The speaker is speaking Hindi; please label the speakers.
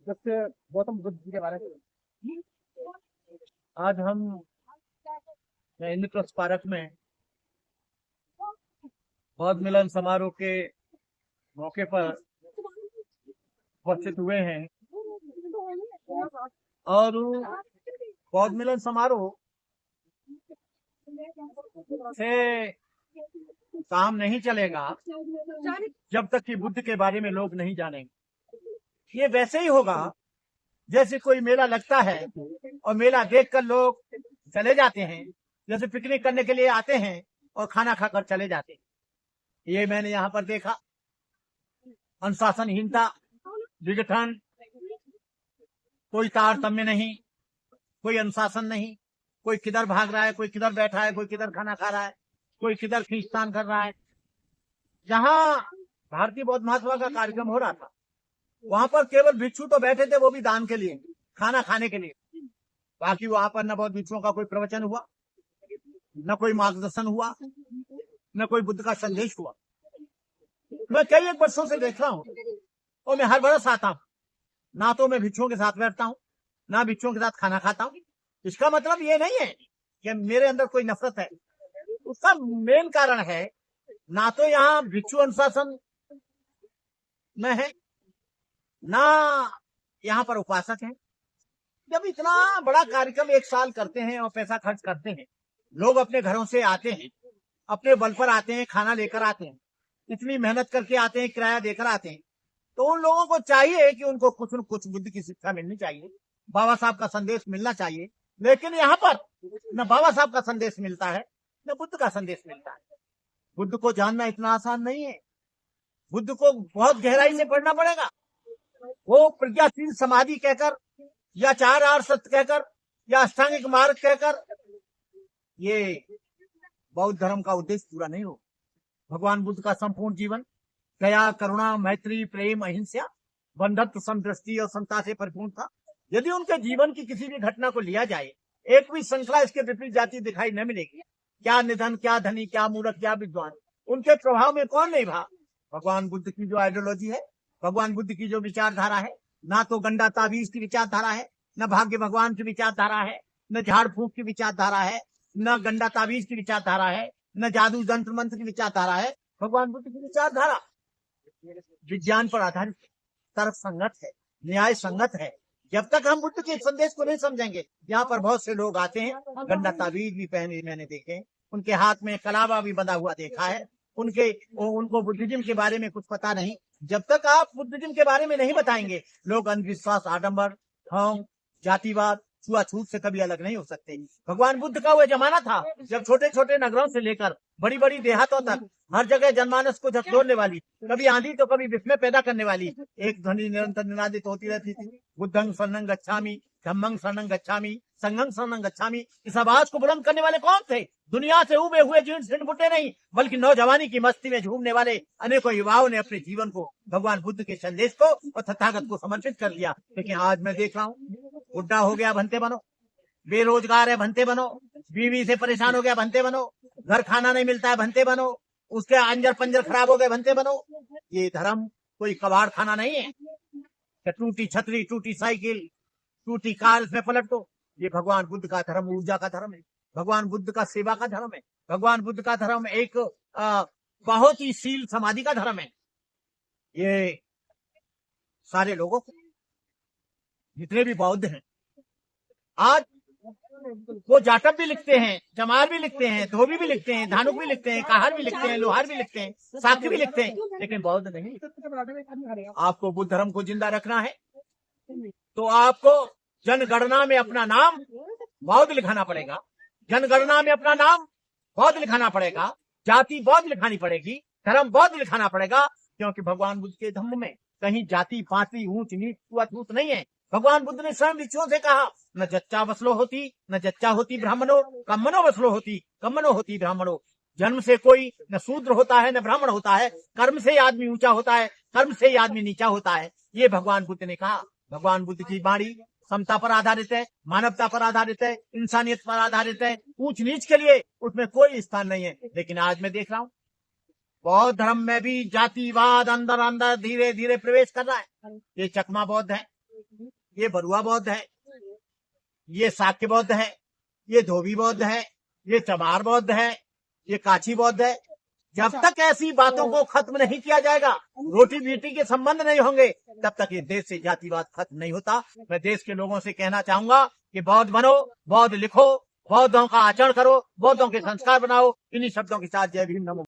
Speaker 1: जैसे गौतम बुद्ध जी के बारे में आज हम इंद्रप्रस्थ पार्क में बौद्ध मिलन समारोह के मौके पर उपस्थित हुए हैं और बौद्ध मिलन समारोह से काम नहीं चलेगा जब तक कि बुद्ध के बारे में लोग नहीं जानेंगे। ये वैसे ही होगा जैसे कोई मेला लगता है और मेला देखकर लोग चले जाते हैं, जैसे पिकनिक करने के लिए आते हैं और खाना खाकर चले जाते हैं। ये मैंने यहाँ पर देखा। अनुशासनहीनता, विघटन, कोई तारतम्य नहीं, कोई अनुशासन नहीं। कोई किधर भाग रहा है, कोई किधर बैठा है, कोई किधर खाना खा रहा है, कोई किधर खींचतान कर रहा है। जहाँ भारतीय बौद्ध महासभा का कार्यक्रम हो रहा था वहां पर केवल भिक्षु तो बैठे थे, वो भी दान के लिए, खाना खाने के लिए। बाकी वहां पर न बौद्ध भिक्षुओं का कोई प्रवचन हुआ, न कोई मार्गदर्शन हुआ, न कोई बुद्ध का संदेश हुआ। मैं कई एक वर्षों से देख रहा हूँ और मैं हर बरस आता हूँ, ना तो मैं भिक्षुओं के साथ बैठता हूँ, ना भिक्षुओं के साथ खाना खाता हूँ। इसका मतलब ये नहीं है कि मेरे अंदर कोई नफरत है। उसका मेन कारण है ना तो यहाँ भिक्षु अनुशासन में है, ना यहाँ पर उपासक है। जब इतना बड़ा कार्यक्रम एक साल करते हैं और पैसा खर्च करते हैं, लोग अपने घरों से आते हैं, अपने बल पर आते हैं, खाना लेकर आते हैं, इतनी मेहनत करके आते हैं, किराया देकर आते हैं, तो उन लोगों को चाहिए कि उनको कुछ न कुछ बुद्ध की शिक्षा मिलनी चाहिए, बाबा साहब का संदेश मिलना चाहिए। लेकिन यहाँ पर न बाबा साहब का संदेश मिलता है, न बुद्ध का संदेश मिलता है। बुद्ध को जानना इतना आसान नहीं है। बुद्ध को बहुत गहराई से पढ़ना पड़ेगा। वो प्रज्ञाशील समाधि कहकर या 4 आर सत्य कहकर या अष्टांगिक मार्ग कहकर ये बौद्ध धर्म का उद्देश्य पूरा नहीं हो। भगवान बुद्ध का संपूर्ण जीवन दया, करुणा, मैत्री, प्रेम, अहिंसा, बंधुत्व, समदृष्टि और समता से परिपूर्ण था। यदि उनके जीवन की किसी भी घटना को लिया जाए, एक भी श्रृंखला इसके विपरीत जाती दिखाई न मिलेगी। क्या निधन, क्या धनी, क्या मूर्ख, क्या विद्वान, उनके प्रभाव में कौन नहीं रहा। भगवान बुद्ध की जो आइडियोलॉजी है, भगवान बुद्ध की जो विचारधारा है, ना तो गंडा ताबीज की विचारधारा है, न भाग्य भगवान की विचारधारा है, न झाड़ फूंक की विचारधारा है, न गंडा ताबीज की विचारधारा है, न जादू जंत्र मंत्र की विचारधारा है। भगवान बुद्ध की विचारधारा विज्ञान पर आधारित है, तर्क संगत है, न्याय संगत है। जब तक हम बुद्ध के संदेश को नहीं समझेंगे, यहाँ पर बहुत से लोग आते हैं, गंडा ताबीज भी पहने मैंने देखे, उनके हाथ में कलावा भी बंधा हुआ देखा है, उनको बुद्धिज्म के बारे में कुछ पता नहीं। जब तक आप बुद्धिज्म के बारे में नहीं बताएंगे, लोग अंधविश्वास, आडंबर, ढोंग, जातिवाद, छुआछूत से कभी अलग नहीं हो सकते। भगवान बुद्ध का वह जमाना था जब छोटे छोटे नगरों से लेकर बड़ी बड़ी देहातों तक हर जगह जनमानस को झकझोरने वाली, कभी आंधी तो कभी विस्मय पैदा करने वाली एक ध्वनि निरंतर निनादित होती रहती थी, बुद्धं शरणं गच्छामि, धम्मं शरणं गच्छामि, संघं शरणं गच्छामि। इस आवाज को बुलंद करने वाले कौन थे? दुनिया से उबे हुए जीर्ण शीर्ण बुड्ढे नहीं, बल्कि नौजवानी की मस्ती में झूमने वाले अनेकों युवाओं ने अपने जीवन को भगवान बुद्ध के संदेश को और तथागत को समर्पित कर दिया। लेकिन आज मैं देख रहा हूँ, बुढ़ा हो गया भंते बनो, बेरोजगार है भंते बनो, बीवी से परेशान हो गया भंते बनो, घर खाना नहीं मिलता है भंते बनो, उसके अंजर पंजर खराब हो गए भंते बनो। ये धर्म कोई कबाड़ खाना नहीं है, टूटी छतरी, टूटी साइकिल, टूटी कार इसमें पलट दो। ये भगवान बुद्ध का धर्म ऊर्जा का धर्म है, भगवान बुद्ध का सेवा का धर्म है, भगवान बुद्ध का धर्म एक बहुत ही शील समाधि का धर्म है। ये सारे लोगों को, जितने भी बौद्ध हैं, आज वो जाटव भी लिखते हैं, जमार भी लिखते हैं, धोबी भी लिखते हैं, धानुक भी लिखते हैं, काहर भी लिखते हैं, लोहार भी लिखते हैं, साक्य भी लिखते हैं, लेकिन बौद्ध नहीं। आपको बुद्ध धर्म को जिंदा रखना है तो आपको जनगणना में अपना नाम बौद्ध लिखाना पड़ेगा, जनगणना में अपना नाम बौद्ध लिखाना पड़ेगा, जाति बौद्ध लिखानी पड़ेगी, धर्म बौद्ध लिखाना पड़ेगा। क्योंकि भगवान बुद्ध के धर्म में कहीं जाति पाति ऊंच नीच छुआछूत नहीं है। भगवान बुद्ध ने स्वयं भिक्षुओं से कहा, न जच्चा वसलो होती, न जच्चा होती ब्राह्मणों, कम्मनो वसलो होती, कम्मनो होती ब्राह्मणों। जन्म से कोई न शूद्र होता है न ब्राह्मण होता है, कर्म से आदमी ऊंचा होता है, कर्म से आदमी नीचा होता है। ये भगवान बुद्ध ने कहा। भगवान बुद्ध की वाणी समता पर आधारित है, मानवता पर आधारित है, इंसानियत पर आधारित है। ऊंच नीच के लिए उसमें कोई स्थान नहीं है। लेकिन आज मैं देख रहा हूँ बौद्ध धर्म में भी जातिवाद अंदर अंदर धीरे धीरे प्रवेश कर रहा है। ये चकमा बौद्ध है, ये बरुआ बौद्ध है, ये शाक्य बौद्ध है, ये धोबी बौद्ध है, ये चमार बौद्ध है, ये काची बौद्ध है। जब तक ऐसी बातों को खत्म नहीं किया जाएगा, रोटी बेटी के संबंध नहीं होंगे, तब तक ये देश से जातिवाद खत्म नहीं होता। मैं देश के लोगों से कहना चाहूंगा कि बौद्ध बनो, बौद्ध लिखो, बौद्धों का आचरण करो, बौद्धों के संस्कार बनाओ। इन्हीं शब्दों के साथ जय भीम, नमो।